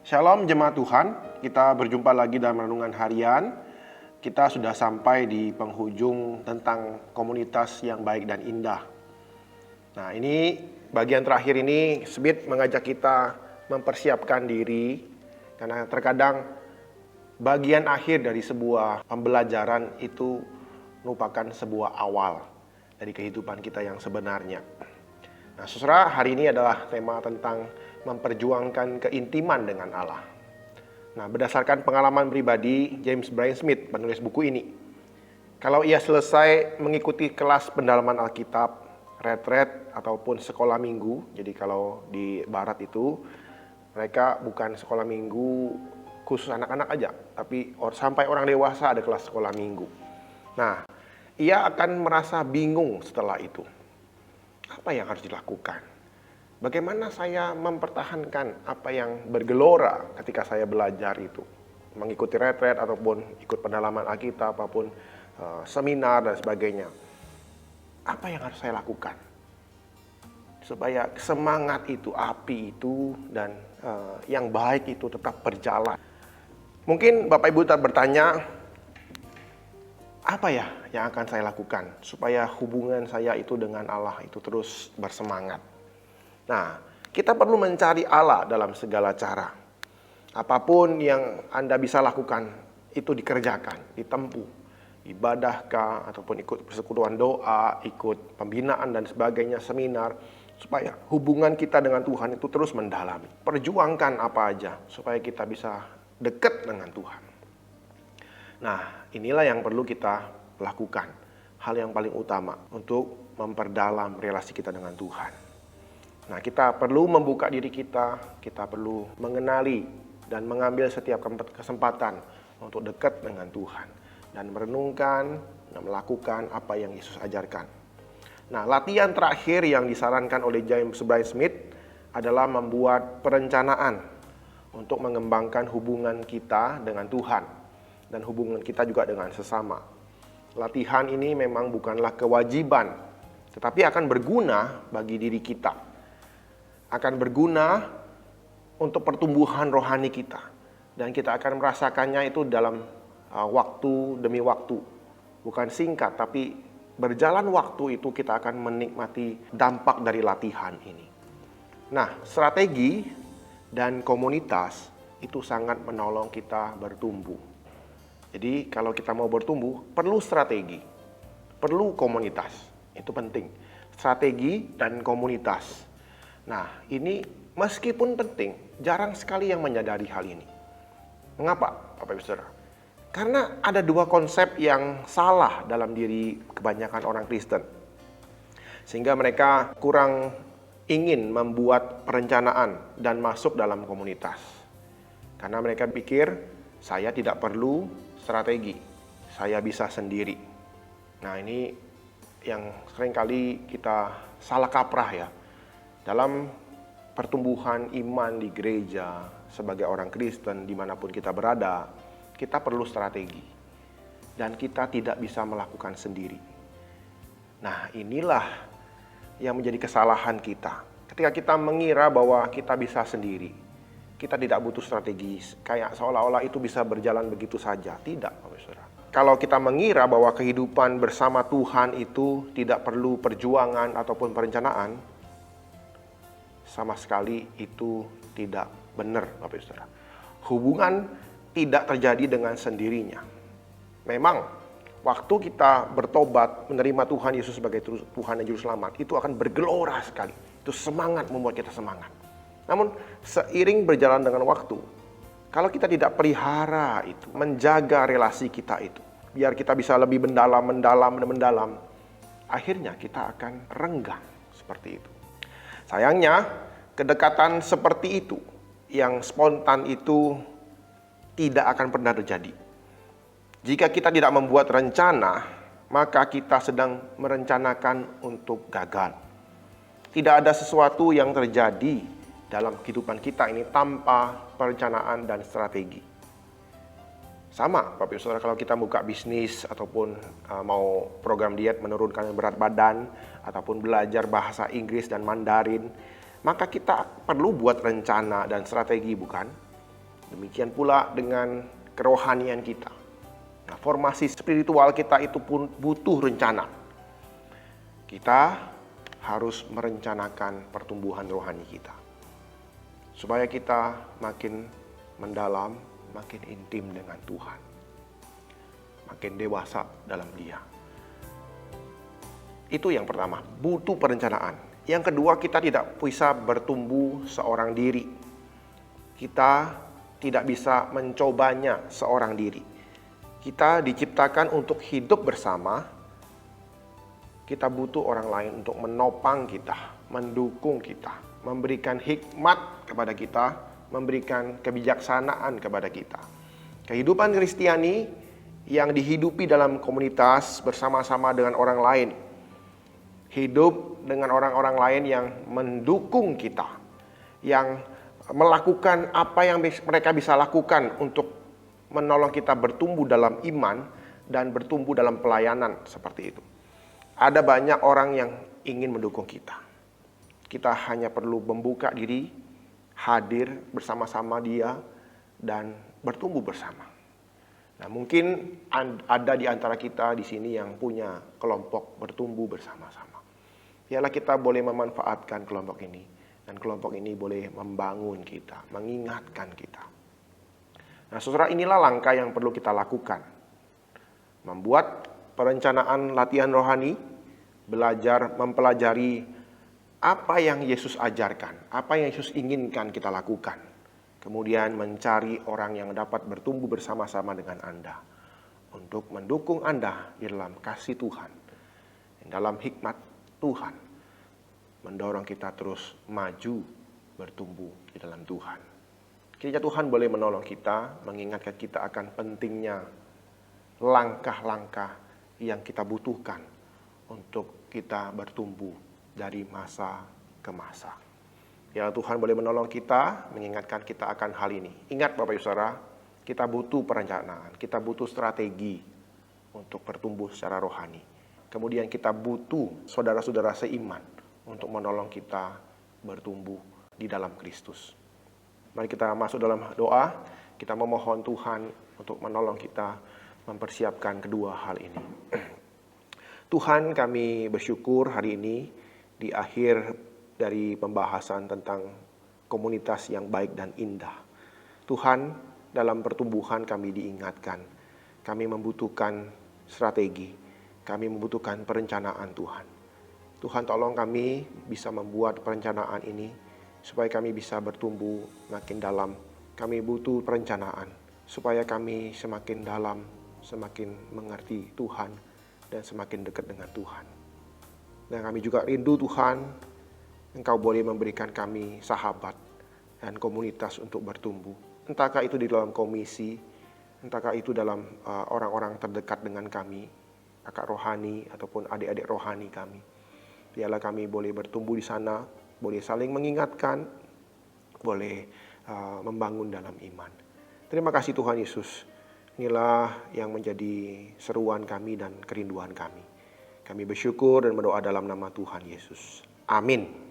Shalom jemaat Tuhan, kita berjumpa lagi dalam renungan harian. Kita sudah sampai di penghujung tentang komunitas yang baik dan indah. Nah, ini bagian terakhir ini Smith mengajak kita mempersiapkan diri, karena terkadang bagian akhir dari sebuah pembelajaran itu merupakan sebuah awal dari kehidupan kita yang sebenarnya. Nah, saudara, hari ini adalah tema tentang memperjuangkan keintiman dengan Allah. Nah, berdasarkan pengalaman pribadi James Bryan Smith, penulis buku ini, kalau ia selesai mengikuti kelas pendalaman Alkitab, retret ataupun sekolah minggu, jadi kalau di barat itu mereka bukan sekolah minggu khusus anak-anak aja, tapi sampai orang dewasa ada kelas sekolah minggu. Nah, ia akan merasa bingung setelah itu. Apa yang harus dilakukan? Bagaimana saya mempertahankan apa yang bergelora ketika saya belajar itu? Mengikuti retret ataupun ikut pendalaman Alkitab apapun seminar dan sebagainya. Apa yang harus saya lakukan? Supaya semangat itu, api itu, dan yang baik itu tetap berjalan. Mungkin Bapak Ibu bertanya, apa ya yang akan saya lakukan supaya hubungan saya itu dengan Allah itu terus bersemangat? Nah, kita perlu mencari Allah dalam segala cara. Apapun yang Anda bisa lakukan, itu dikerjakan, ditempuh. Ibadahkah, ataupun ikut persekutuan doa, ikut pembinaan dan sebagainya, seminar. Supaya hubungan kita dengan Tuhan itu terus mendalami. Perjuangkan apa aja, supaya kita bisa dekat dengan Tuhan. Nah, inilah yang perlu kita lakukan. Hal yang paling utama untuk memperdalam relasi kita dengan Tuhan. Nah, kita perlu membuka diri kita perlu mengenali dan mengambil setiap kesempatan untuk dekat dengan Tuhan. Dan merenungkan dan melakukan apa yang Yesus ajarkan. Nah, latihan terakhir yang disarankan oleh James Bryan Smith adalah membuat perencanaan untuk mengembangkan hubungan kita dengan Tuhan. Dan hubungan kita juga dengan sesama. Latihan ini memang bukanlah kewajiban, tetapi akan berguna bagi diri kita. Akan berguna untuk pertumbuhan rohani kita. Dan kita akan merasakannya itu dalam waktu demi waktu. Bukan singkat, tapi berjalan waktu itu kita akan menikmati dampak dari latihan ini. Nah, strategi dan komunitas itu sangat menolong kita bertumbuh. Jadi kalau kita mau bertumbuh, perlu strategi, perlu komunitas. Itu penting. Strategi dan komunitas. Nah, ini meskipun penting, jarang sekali yang menyadari hal ini. Mengapa, Bapak Ibu Saudara? Karena ada dua konsep yang salah dalam diri kebanyakan orang Kristen. Sehingga mereka kurang ingin membuat perencanaan dan masuk dalam komunitas. Karena mereka pikir, saya tidak perlu strategi, saya bisa sendiri. Nah, ini yang seringkali kita salah kaprah ya. Dalam pertumbuhan iman di gereja, sebagai orang Kristen dimanapun kita berada, kita perlu strategi. Dan kita tidak bisa melakukan sendiri. Nah, inilah yang menjadi kesalahan kita. Ketika kita mengira bahwa kita bisa sendiri, kita tidak butuh strategi, kayak seolah-olah itu bisa berjalan begitu saja. Tidak, Bapak Saudara. Kalau kita mengira bahwa kehidupan bersama Tuhan itu tidak perlu perjuangan ataupun perencanaan, sama sekali itu tidak benar, Bapak Ibu Saudara. Hubungan tidak terjadi dengan sendirinya. Memang waktu kita bertobat, menerima Tuhan Yesus sebagai Tuhan dan Juru Selamat, itu akan bergelora sekali. Itu semangat, membuat kita semangat. Namun seiring berjalan dengan waktu, kalau kita tidak pelihara itu, menjaga relasi kita itu, biar kita bisa lebih mendalam, akhirnya kita akan renggang seperti itu. Sayangnya, kedekatan seperti itu, yang spontan itu tidak akan pernah terjadi. Jika kita tidak membuat rencana, maka kita sedang merencanakan untuk gagal. Tidak ada sesuatu yang terjadi dalam kehidupan kita ini tanpa perencanaan dan strategi. Sama, Bapak Ibu Saudara, kalau kita buka bisnis ataupun mau program diet menurunkan berat badan ataupun belajar bahasa Inggris dan Mandarin, maka kita perlu buat rencana dan strategi, bukan? Demikian pula dengan kerohanian kita. Nah, formasi spiritual kita itu pun butuh rencana. Kita harus merencanakan pertumbuhan rohani kita, supaya kita makin mendalam, makin intim dengan Tuhan, makin dewasa dalam Dia. Itu yang pertama, butuh perencanaan. Yang kedua, kita tidak bisa bertumbuh seorang diri. Kita tidak bisa mencobanya seorang diri. Kita diciptakan untuk hidup bersama. Kita butuh orang lain untuk menopang kita, mendukung kita, memberikan hikmat kepada kita, memberikan kebijaksanaan kepada kita. Kehidupan Kristiani yang dihidupi dalam komunitas bersama-sama dengan orang lain, hidup dengan orang-orang lain yang mendukung kita, yang melakukan apa yang mereka bisa lakukan untuk menolong kita bertumbuh dalam iman dan bertumbuh dalam pelayanan seperti itu. Ada banyak orang yang ingin mendukung kita. Kita hanya perlu membuka diri, hadir bersama-sama dia, dan bertumbuh bersama. Nah, mungkin ada di antara kita di sini yang punya kelompok bertumbuh bersama-sama. Biarlah kita boleh memanfaatkan kelompok ini, dan kelompok ini boleh membangun kita, mengingatkan kita. Nah, saudara, inilah langkah yang perlu kita lakukan. Membuat perencanaan latihan rohani, belajar mempelajari apa yang Yesus ajarkan, apa yang Yesus inginkan kita lakukan. Kemudian mencari orang yang dapat bertumbuh bersama-sama dengan Anda, untuk mendukung Anda di dalam kasih Tuhan, dalam hikmat Tuhan, mendorong kita terus maju bertumbuh di dalam Tuhan. Kiranya Tuhan boleh menolong kita, mengingatkan kita akan pentingnya langkah-langkah yang kita butuhkan untuk kita bertumbuh dari masa ke masa. Ya, Tuhan boleh menolong kita, mengingatkan kita akan hal ini. Ingat Bapak Ibu Saudara, kita butuh perencanaan, kita butuh strategi untuk bertumbuh secara rohani. Kemudian kita butuh saudara-saudara seiman untuk menolong kita bertumbuh di dalam Kristus. Mari kita masuk dalam doa, kita memohon Tuhan untuk menolong kita mempersiapkan kedua hal ini. Tuhan, kami bersyukur hari ini di akhir dari pembahasan tentang komunitas yang baik dan indah. Tuhan, dalam pertumbuhan kami diingatkan, kami membutuhkan strategi, kami membutuhkan perencanaan Tuhan. Tuhan, tolong kami bisa membuat perencanaan ini supaya kami bisa bertumbuh makin dalam. Kami butuh perencanaan supaya kami semakin dalam, semakin mengerti Tuhan, dan semakin dekat dengan Tuhan. Dan kami juga rindu Tuhan, Engkau boleh memberikan kami sahabat dan komunitas untuk bertumbuh. Entahkah itu di dalam komisi, entahkah itu dalam orang-orang terdekat dengan kami, kakak rohani ataupun adik-adik rohani kami. Biarlah kami boleh bertumbuh di sana, boleh saling mengingatkan, boleh membangun dalam iman. Terima kasih Tuhan Yesus. Inilah yang menjadi seruan kami dan kerinduan kami. Kami bersyukur dan berdoa dalam nama Tuhan Yesus. Amin.